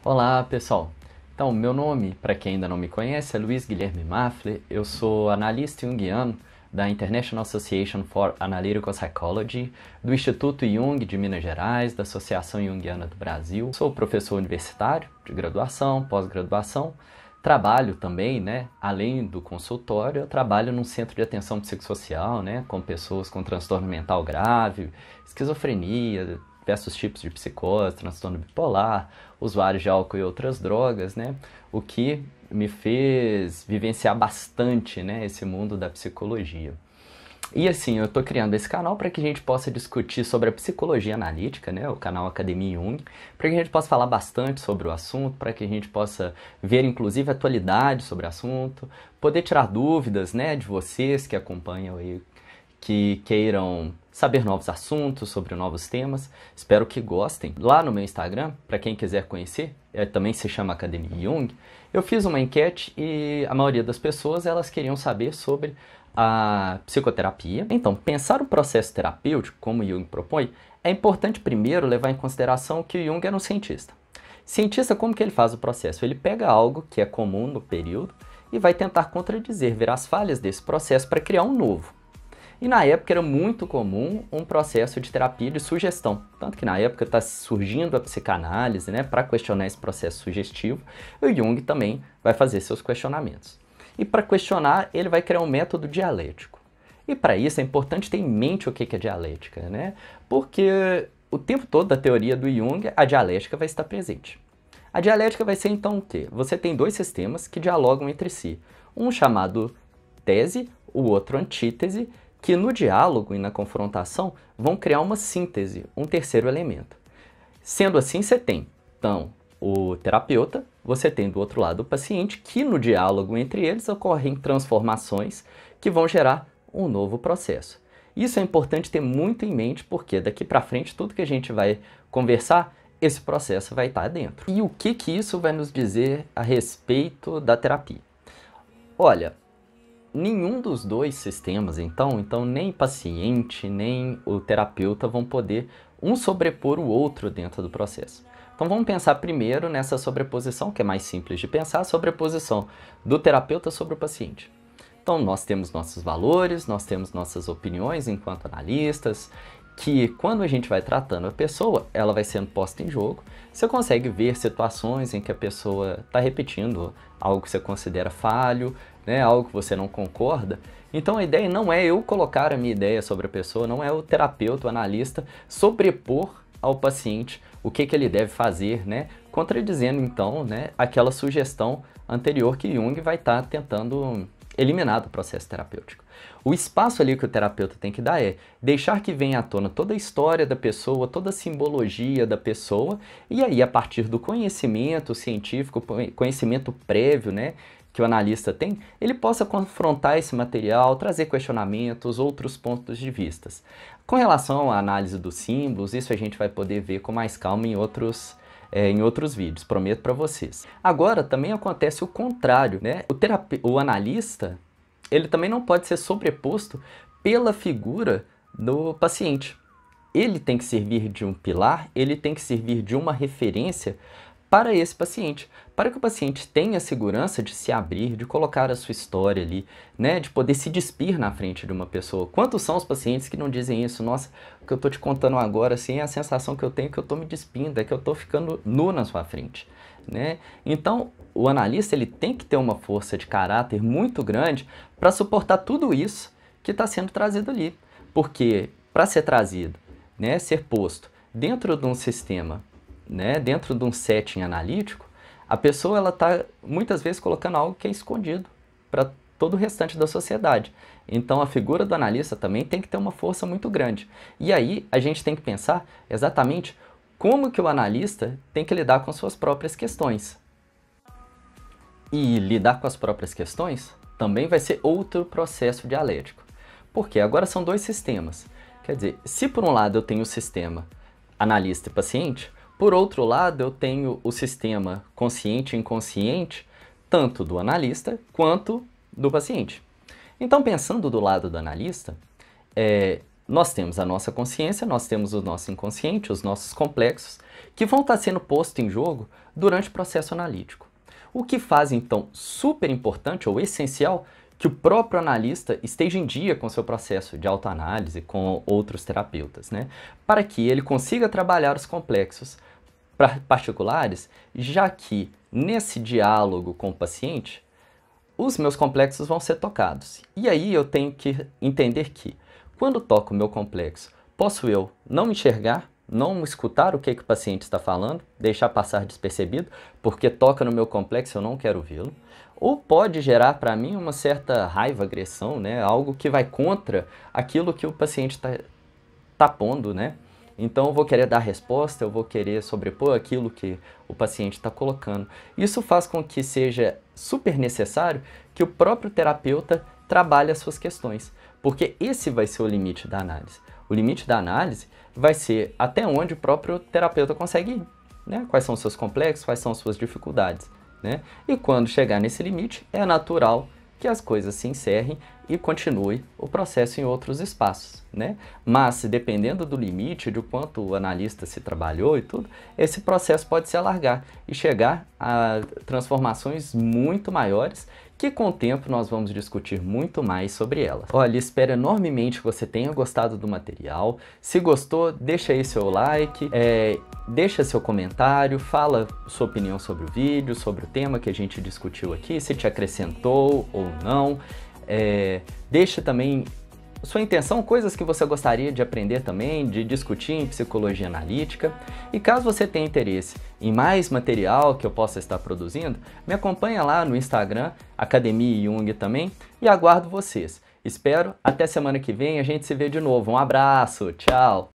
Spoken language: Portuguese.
Olá, pessoal. Então, meu nome, para quem ainda não me conhece, é Luiz Guilherme Maffler. Eu sou analista junguiano da International Association for Analytical Psychology, do Instituto Jung de Minas Gerais, da Associação Junguiana do Brasil. Sou professor universitário de graduação, pós-graduação. Trabalho também, além do consultório, eu trabalho num centro de atenção psicossocial, com pessoas com transtorno mental grave, esquizofrenia, diversos tipos de psicose, transtorno bipolar, usuários de álcool e outras drogas, o que me fez vivenciar bastante, esse mundo da psicologia. E assim, eu estou criando esse canal para que a gente possa discutir sobre a psicologia analítica, o canal Academia Jung, para que a gente possa falar bastante sobre o assunto, para que a gente possa ver inclusive a atualidade sobre o assunto, poder tirar dúvidas, de vocês que acompanham aí, que queiram saber novos assuntos, sobre novos temas. Espero que gostem. Lá no meu Instagram, para quem quiser conhecer, também se chama Academia Jung, eu fiz uma enquete e a maioria das pessoas elas queriam saber sobre a psicoterapia. Então, pensar o processo terapêutico, como Jung propõe, é importante primeiro levar em consideração que Jung era um cientista. Cientista, como que ele faz o processo? Ele pega algo que é comum no período e vai tentar contradizer, ver as falhas desse processo para criar um novo. E na época era muito comum um processo de terapia de sugestão. Tanto que na época está surgindo a psicanálise, para questionar esse processo sugestivo. E o Jung também vai fazer seus questionamentos. E para questionar, ele vai criar um método dialético. E para isso é importante ter em mente o que é dialética, Porque o tempo todo da teoria do Jung, a dialética vai estar presente. A dialética vai ser então o quê? Você tem dois sistemas que dialogam entre si. Um chamado tese, o outro antítese, que no diálogo e na confrontação vão criar uma síntese, um terceiro elemento. Sendo assim, você tem, então, o terapeuta, você tem do outro lado o paciente, que no diálogo entre eles ocorrem transformações que vão gerar um novo processo. Isso é importante ter muito em mente, porque daqui para frente, tudo que a gente vai conversar, esse processo vai estar dentro. E o que isso vai nos dizer a respeito da terapia? Olha, nenhum dos dois sistemas, então nem paciente, nem o terapeuta vão poder um sobrepor o outro dentro do processo. Então vamos pensar primeiro nessa sobreposição, que é mais simples de pensar, a sobreposição do terapeuta sobre o paciente. Então nós temos nossos valores, nós temos nossas opiniões enquanto analistas, que quando a gente vai tratando a pessoa, ela vai sendo posta em jogo. Você consegue ver situações em que a pessoa está repetindo algo que você considera falho, algo que você não concorda. Então a ideia não é eu colocar a minha ideia sobre a pessoa, não é o terapeuta, o analista, sobrepor ao paciente o que ele deve fazer, contradizendo então aquela sugestão anterior que Jung vai estar tentando eliminar do processo terapêutico. O espaço ali que o terapeuta tem que dar é deixar que venha à tona toda a história da pessoa, toda a simbologia da pessoa, e aí a partir do conhecimento científico, conhecimento prévio, que o analista tem, ele possa confrontar esse material, trazer questionamentos, outros pontos de vista. Com relação à análise dos símbolos, isso a gente vai poder ver com mais calma em outros vídeos, prometo para vocês. Agora, também acontece o contrário, O analista, ele também não pode ser sobreposto pela figura do paciente. Ele tem que servir de um pilar, ele tem que servir de uma referência para esse paciente, para que o paciente tenha segurança de se abrir, de colocar a sua história ali, de poder se despir na frente de uma pessoa. Quantos são os pacientes que não dizem isso? Nossa, o que eu estou te contando agora, assim, é a sensação que eu tenho que eu estou me despindo, é que eu estou ficando nu na sua frente, Então, o analista ele tem que ter uma força de caráter muito grande para suportar tudo isso que está sendo trazido ali. Porque, para ser trazido, ser posto dentro de um sistema, dentro de um setting analítico, a pessoa ela está muitas vezes colocando algo que é escondido para todo o restante da sociedade. Então a figura do analista também tem que ter uma força muito grande. E aí a gente tem que pensar exatamente como que o analista tem que lidar com suas próprias questões. E lidar com as próprias questões também vai ser outro processo dialético. Porque agora são dois sistemas. Quer dizer, se por um lado eu tenho o sistema analista e paciente, por outro lado, eu tenho o sistema consciente e inconsciente, tanto do analista quanto do paciente. Então, pensando do lado do analista, Nós temos a nossa consciência, nós temos o nosso inconsciente, os nossos complexos, que vão estar sendo postos em jogo durante o processo analítico. O que faz, então, super importante ou essencial que o próprio analista esteja em dia com seu processo de autoanálise com outros terapeutas, né? Para que ele consiga trabalhar os complexos particulares, já que nesse diálogo com o paciente, os meus complexos vão ser tocados. E aí eu tenho que entender que, quando toco o meu complexo, posso eu não me enxergar, não escutar o que o paciente está falando, deixar passar despercebido, porque toca no meu complexo e eu não quero ouvi-lo. Ou pode gerar para mim uma certa raiva, agressão, né? Algo que vai contra aquilo que o paciente está pondo, né? Então eu vou querer dar resposta, eu vou querer sobrepor aquilo que o paciente está colocando. Isso faz com que seja super necessário que o próprio terapeuta trabalhe as suas questões, porque esse vai ser o limite da análise. O limite da análise vai ser até onde o próprio terapeuta consegue ir, né? Quais são os seus complexos, quais são as suas dificuldades, né? E quando chegar nesse limite, é natural que as coisas se encerrem e continue o processo em outros espaços, né? Mas, dependendo do limite, de quanto o analista se trabalhou e tudo, esse processo pode se alargar e chegar a transformações muito maiores que com o tempo nós vamos discutir muito mais sobre elas. Olha, espero enormemente que você tenha gostado do material. Se gostou, deixa aí seu like, deixa seu comentário, fala sua opinião sobre o vídeo, sobre o tema que a gente discutiu aqui, se te acrescentou ou não. Deixa também sua intenção, coisas que você gostaria de aprender também, de discutir em psicologia analítica. E caso você tenha interesse em mais material que eu possa estar produzindo, me acompanha lá no Instagram, Academia Jung também, e aguardo vocês. Espero até semana que vem, a gente se vê de novo. Um abraço, tchau!